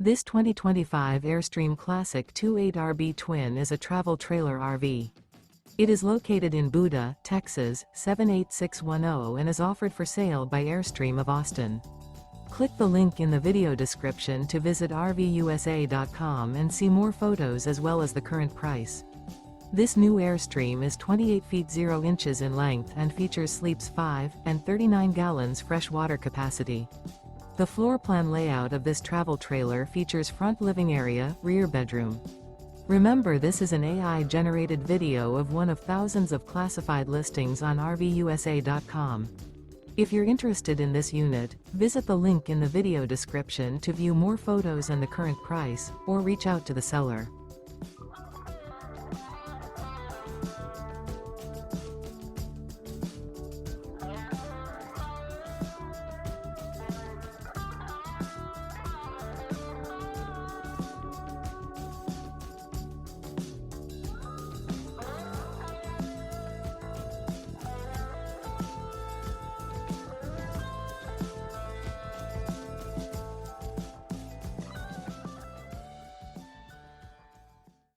This 2025 Airstream Classic 2.8RB Twin is a travel trailer RV. It is located in Buda, Texas, 78610 and is offered for sale by Airstream of Austin. Click the link in the video description to visit RVUSA.com and see more photos as well as the current price. This new Airstream is 28 feet 0 inches in length and features sleeps 5 and 39 gallons fresh water capacity. The floor plan layout of this travel trailer features front living area, rear bedroom. Remember, this is an AI-generated video of one of thousands of classified listings on RVUSA.com. If you're interested in this unit, visit the link in the video description to view more photos and the current price, or reach out to the seller.